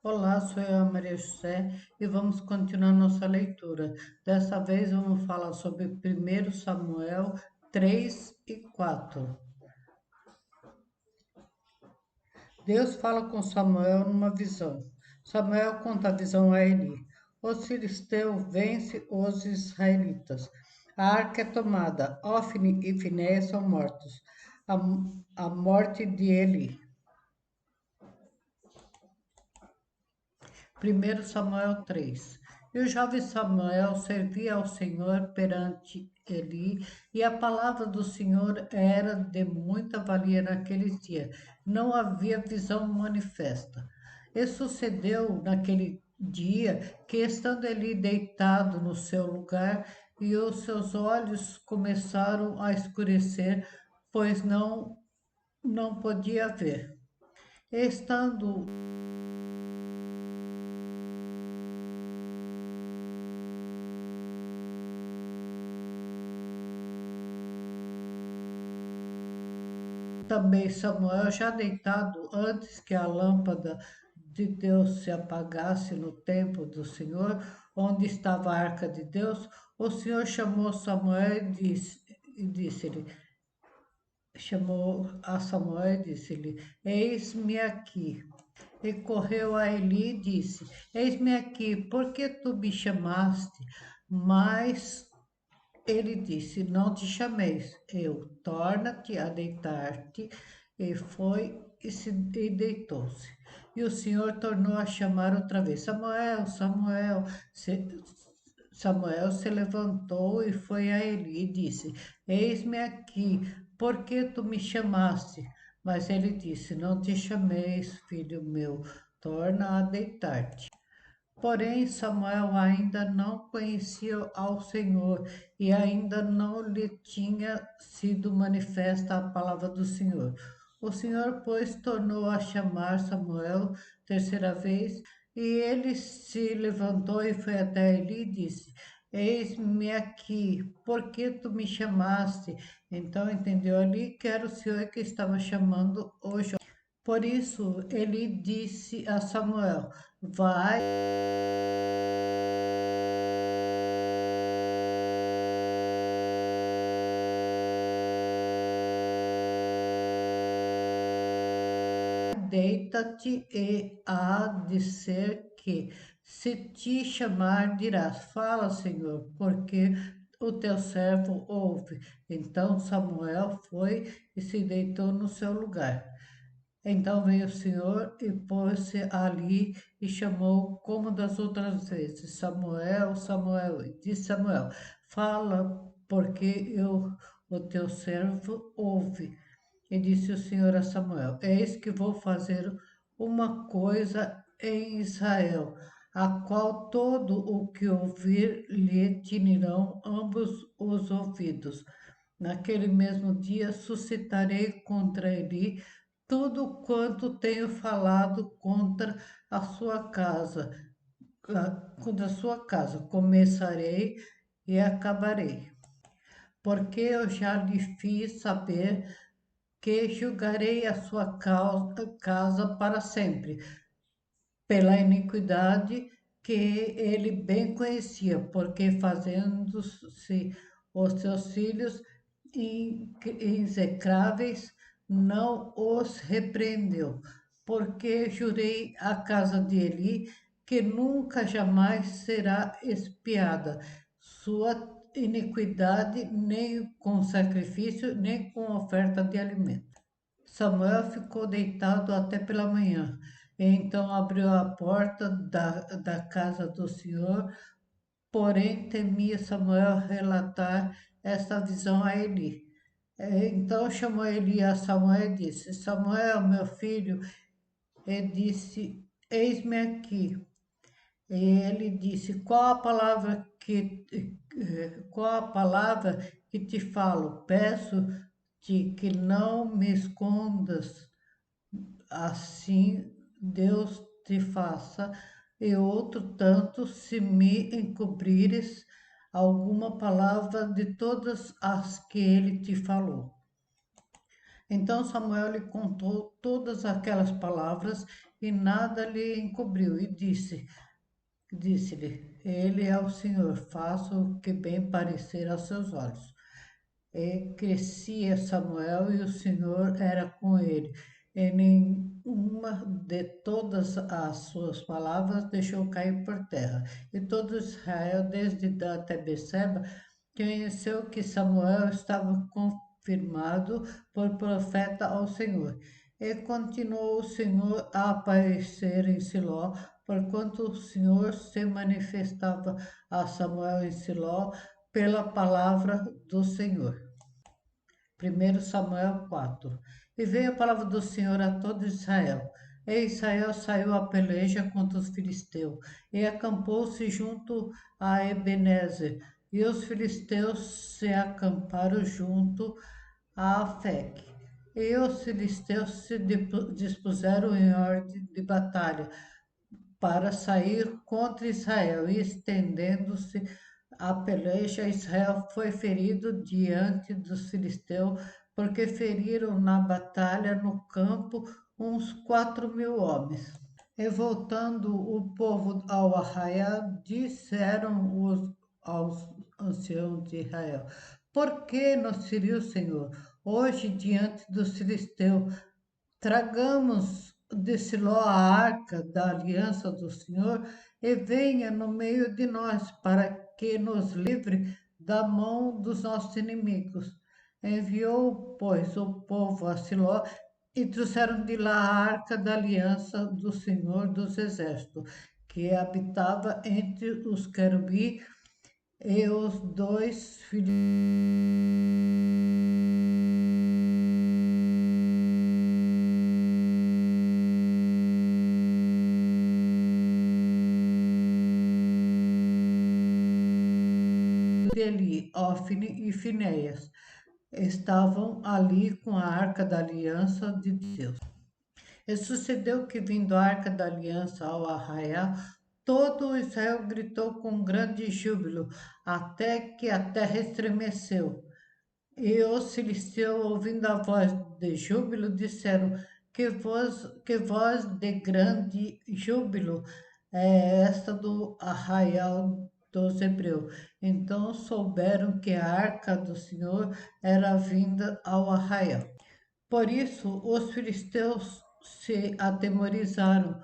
Olá, sou eu, a Maria José, e vamos continuar nossa leitura. Dessa vez vamos falar sobre 1 Samuel 3 e 4. Deus fala com Samuel numa visão. Samuel conta a visão a Eli. Os filisteus vencem os israelitas. A arca é tomada. Ofni e Finéias são mortos. A, a morte de Eli. 1 Samuel 3. E o jovem Samuel servia ao Senhor perante Eli, e a palavra do Senhor era de muita valia naqueles dias. Não havia visão manifesta. E sucedeu naquele dia que, estando Eli deitado no seu lugar, e os seus olhos começaram a escurecer, pois não podia ver. Estando também Samuel, já deitado antes que a lâmpada de Deus se apagasse no templo do Senhor, onde estava a arca de Deus, o Senhor chamou Samuel e disse-lhe, chamou a Samuel e disse-lhe, eis-me aqui. E correu a Eli e disse, eis-me aqui, por que tu me chamaste? Mas ele disse, não te chameis, eu, torna-te a deitar-te. E foi e deitou-se. E o Senhor tornou a chamar outra vez, Samuel, Samuel. Samuel se levantou e foi a Eli e disse, eis-me aqui, por que tu me chamaste? Mas ele disse, não te chameis, filho meu, torna a deitar-te. Porém, Samuel ainda não conhecia ao Senhor e ainda não lhe tinha sido manifesta a palavra do Senhor. O Senhor, pois, tornou a chamar Samuel terceira vez, e ele se levantou e foi até Eli e disse, eis-me aqui, por que tu me chamaste? Então entendeu ali que era o Senhor que estava chamando o jovem. Por isso, ele disse a Samuel, vai, deita-te e há de ser que, se te chamar, dirás, fala, Senhor, porque o teu servo ouve. Então Samuel foi e se deitou no seu lugar. Então veio o Senhor e pôs-se ali e chamou como das outras vezes, Samuel, Samuel. E disse Samuel, fala, porque o teu servo ouve. E disse o Senhor a Samuel, eis que vou fazer uma coisa em Israel, a qual todo o que ouvir lhe tinirão ambos os ouvidos. Naquele mesmo dia suscitarei contra ele tudo quanto tenho falado contra a sua casa, começarei e acabarei. Porque eu já lhe fiz saber que julgarei a sua casa para sempre, pela iniquidade que ele bem conhecia, porque fazendo-se os seus filhos execráveis, não os repreendeu, porque jurei à casa de Eli que nunca jamais será expiada sua iniquidade, nem com sacrifício, nem com oferta de alimento. Samuel ficou deitado até pela manhã. E então abriu a porta da casa do Senhor, porém temia Samuel relatar esta visão a Eli. Então chamou Eli a Samuel e disse, Samuel, meu filho, e disse, eis-me aqui. E ele disse, qual a palavra que te falo? Peço-te que não me escondas, assim Deus te faça, e outro tanto, se me encobrires alguma palavra de todas as que ele te falou. Então Samuel lhe contou todas aquelas palavras e nada lhe encobriu, e disse-lhe, ele é o Senhor, faça o que bem parecer aos seus olhos. E crescia Samuel e o Senhor era com ele. E nenhuma de todas as suas palavras deixou cair por terra. E todo Israel, desde Dan até Beceba, conheceu que Samuel estava confirmado por profeta ao Senhor. E continuou o Senhor a aparecer em Siló, porquanto o Senhor se manifestava a Samuel em Siló pela palavra do Senhor. 1 Samuel 4. E veio a palavra do Senhor a todo Israel. E Israel saiu à peleja contra os filisteus, e acampou-se junto a Ebenezer. E os filisteus se acamparam junto a Afec. E os filisteus se dispuseram em ordem de batalha para sair contra Israel, e estendendo-se a peleja, Israel foi ferido diante dos filisteus, porque feriram na batalha no campo uns 4.000 homens. E voltando o povo ao arraial, disseram aos anciãos de Israel: Por que nos feriu o Senhor hoje diante dos filisteus? Tragamos de Siló a arca da aliança do Senhor e venha no meio de nós, para que nos livre da mão dos nossos inimigos. Enviou, pois, o povo a Siló e trouxeram de lá a arca da aliança do Senhor dos Exércitos, que habitava entre os querubins e os dois filhos de Eli, Ofne e Finéias. Estavam ali com a arca da aliança de Deus. E sucedeu que, vindo a arca da aliança ao arraial, todo Israel gritou com grande júbilo, até que a terra estremeceu. E os filisteus, ouvindo a voz de júbilo, disseram: que voz de grande júbilo é esta do arraial dos hebreus. Então souberam que a arca do Senhor era vinda ao arraial. Por isso os filisteus se atemorizaram,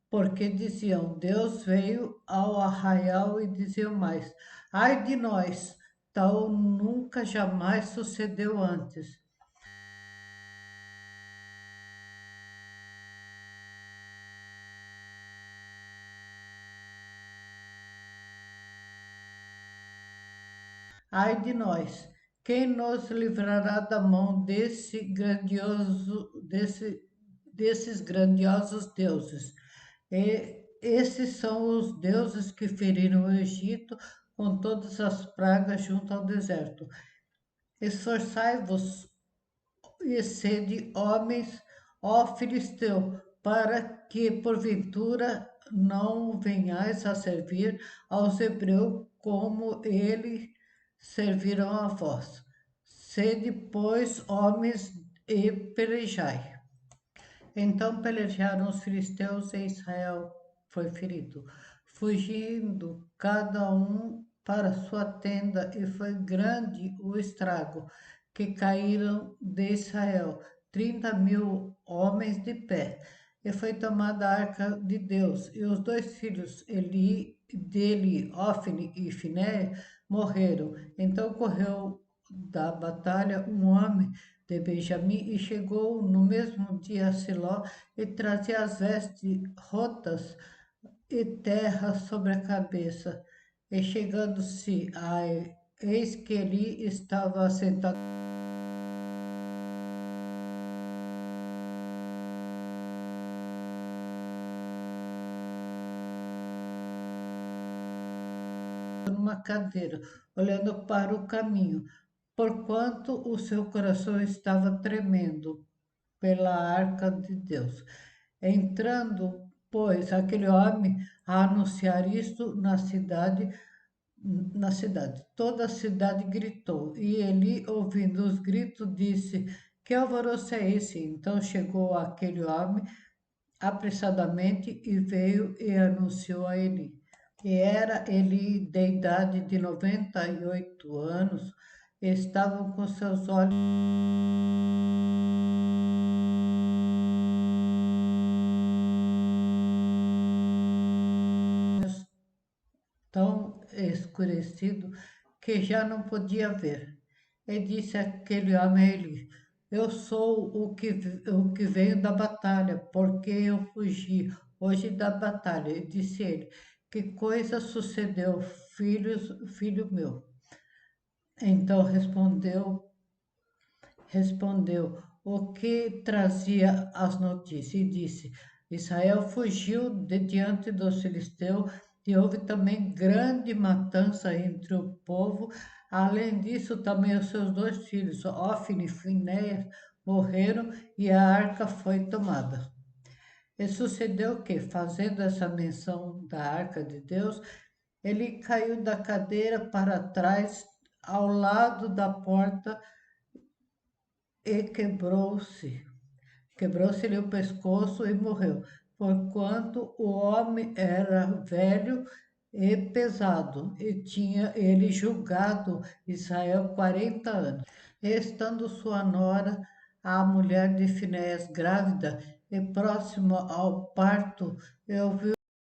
porque diziam: Deus veio ao arraial, e diziam mais: Ai de nós, tal nunca jamais sucedeu antes. Ai de nós, quem nos livrará da mão desses grandiosos deuses? E esses são os deuses que feriram o Egito com todas as pragas junto ao deserto. Esforçai-vos e sede homens, ó Filisteu, para que porventura não venhais a servir aos hebreus como eles serviram a vós. Sede, pois, homens e pelejai. Então pelejaram os filisteus e Israel foi ferido, fugindo cada um para sua tenda, e foi grande o estrago, que caíram de Israel 30.000 homens de pé. E foi tomada a arca de Deus, e os dois filhos dele, Ofne e Finé, morreram. Então correu da batalha um homem de Benjamim e chegou no mesmo dia a Siló e trazia as vestes rotas e terra sobre a cabeça. E chegando-se a eis que ele estava sentado numa cadeira, olhando para o caminho, porquanto o seu coração estava tremendo pela arca de Deus. Entrando, pois, aquele homem a anunciar isto na cidade, toda a cidade gritou, e ele, ouvindo os gritos, disse: Que alvoroço é esse? Então chegou aquele homem apressadamente e veio e anunciou a Eli. E era Eli de idade de 98 anos, estavam com seus olhos tão escurecidos que já não podia ver. E disse aquele homem a Eli: Eu sou o que veio da batalha, porque eu fugi hoje da batalha. E disse ele: Que coisa sucedeu, filho meu? Então respondeu o que trazia as notícias e disse: Israel fugiu de diante dos filisteus e houve também grande matança entre o povo. Além disso, também os seus dois filhos, Ofni e Finéias, morreram e a arca foi tomada. E sucedeu que, fazendo essa menção da arca de Deus, ele caiu da cadeira para trás, ao lado da porta, e quebrou-se-lhe o pescoço e morreu, porquanto o homem era velho e pesado, e tinha ele julgado Israel 40 anos. E estando sua nora, a mulher de Finéias, grávida e próxima ao parto, e ouviu